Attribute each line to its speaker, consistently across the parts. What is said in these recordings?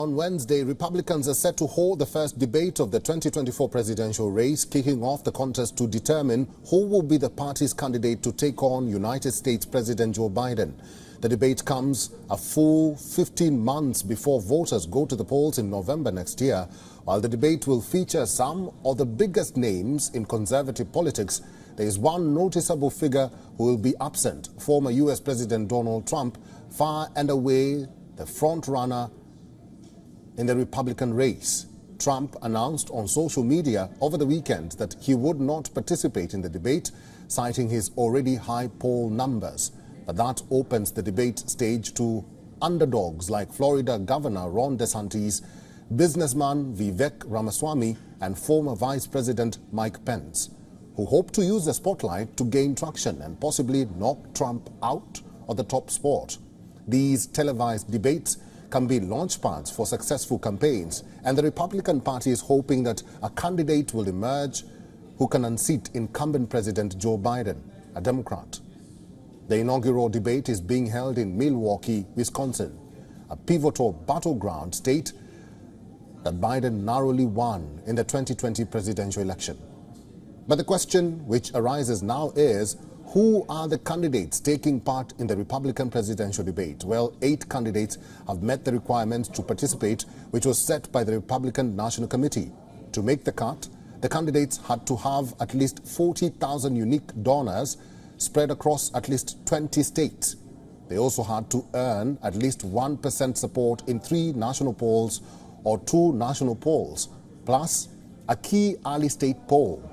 Speaker 1: On Wednesday, Republicans are set to hold the first debate of the 2024 presidential race, kicking off the contest to determine who will be the party's candidate to take on United States President Joe Biden. The debate comes a full 15 months before voters go to the polls in November next year. While the debate will feature some of the biggest names in conservative politics, there is one noticeable figure who will be absent: former U.S. President Donald Trump, far and away the front-runner in the Republican race. Trump announced on social media over the weekend that he would not participate in the debate, citing his already high poll numbers. But that opens the debate stage to underdogs like Florida Governor Ron DeSantis, businessman Vivek Ramaswamy, and former Vice President Mike Pence, who hope to use the spotlight to gain traction and possibly knock Trump out of the top spot. These televised debates can be launchpads for successful campaigns, and the Republican Party is hoping that a candidate will emerge who can unseat incumbent President Joe Biden, a Democrat. The inaugural debate is being held in Milwaukee, Wisconsin, a pivotal battleground state that Biden narrowly won in the 2020 presidential election. But the question which arises now is, who are the candidates taking part in the Republican presidential debate? Well, 8 candidates have met the requirements to participate, which was set by the Republican National Committee. To make the cut, the candidates had to have at least 40,000 unique donors spread across at least 20 states. They also had to earn at least 1% support in 3 national polls or 2 national polls, plus a key early state poll.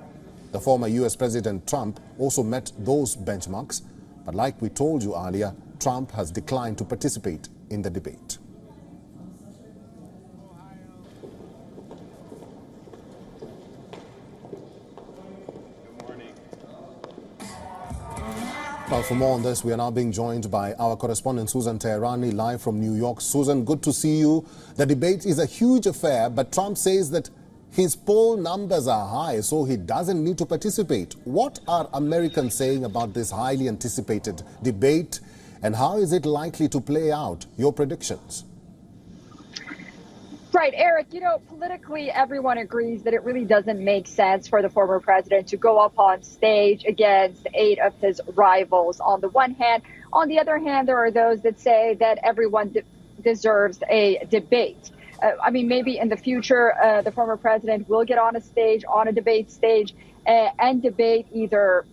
Speaker 1: The former U.S. President Trump also met those benchmarks, but like we told you earlier, Trump has declined to participate in the debate. Well, for more on this, we are now being joined by our correspondent Susan Teherani, live from New York. Susan, good to see you. The debate is a huge affair, but Trump says that his poll numbers are high, so he doesn't need to participate. What are Americans saying about this highly anticipated debate, and how is it likely to play out? Your predictions?
Speaker 2: Right, Eric, politically, everyone agrees that it really doesn't make sense for the former president to go up on stage against 8 of his rivals on the one hand. On the other hand, there are those that say that everyone deserves a debate. Maybe in the future, the former president will get on a debate stage, and debate either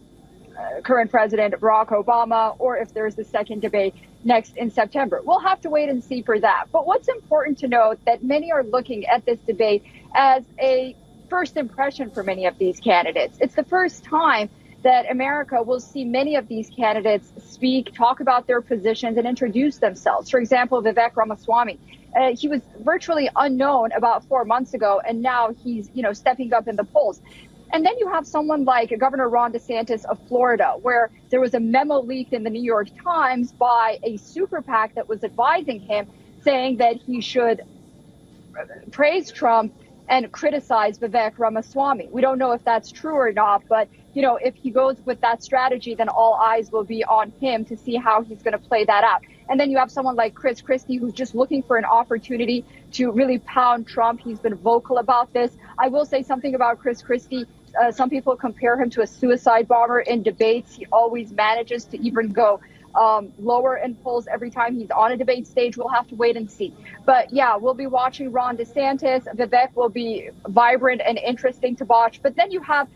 Speaker 2: current President Barack Obama, or if there's the second debate next in September. We'll have to wait and see for that. But what's important to note that many are looking at this debate as a first impression for many of these candidates. It's the first time that America will see many of these candidates speak, talk about their positions, and introduce themselves. For example, Vivek Ramaswamy. He was virtually unknown about 4 months ago, and now he's, stepping up in the polls. And then you have someone like Governor Ron DeSantis of Florida, where there was a memo leaked in the New York Times by a super PAC that was advising him, saying that he should praise Trump and criticize Vivek Ramaswamy. We don't know if that's true or not, but if he goes with that strategy, then all eyes will be on him to see how he's going to play that out. And then you have someone like Chris Christie, who's just looking for an opportunity to really pound Trump. He's been vocal about this. I will say something about Chris Christie. Some people compare him to a suicide bomber in debates. He always manages to even go lower in polls every time he's on a debate stage. We'll have to wait and see. But yeah, we'll be watching Ron DeSantis. Vivek will be vibrant and interesting to watch. But then you have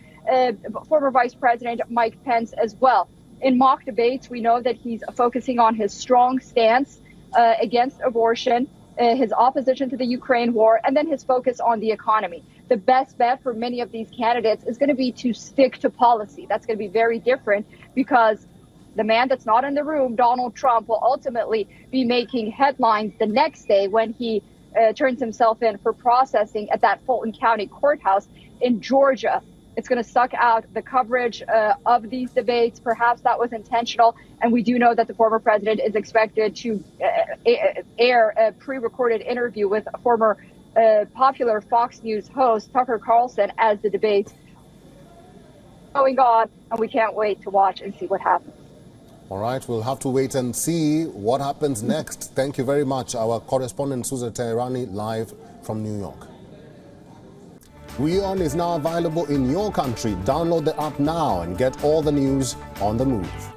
Speaker 2: former Vice President Mike Pence as well. In mock debates, we know that he's focusing on his strong stance against abortion, his opposition to the Ukraine war, and then his focus on the economy. The best bet for many of these candidates is going to be to stick to policy. That's going to be very different, because the man that's not in the room, Donald Trump, will ultimately be making headlines the next day when he turns himself in for processing at that Fulton County courthouse in Georgia. It's going to suck out the coverage of these debates. Perhaps that was intentional. And we do know that the former president is expected to air a pre-recorded interview with a former popular Fox News host, Tucker Carlson, as the debates going on. And we can't wait to watch and see what happens.
Speaker 1: All right, we'll have to wait and see what happens next. Thank you very much, our correspondent Susan Teherani, live from New York. WION is now available in your country. Download the app now and get all the news on the move.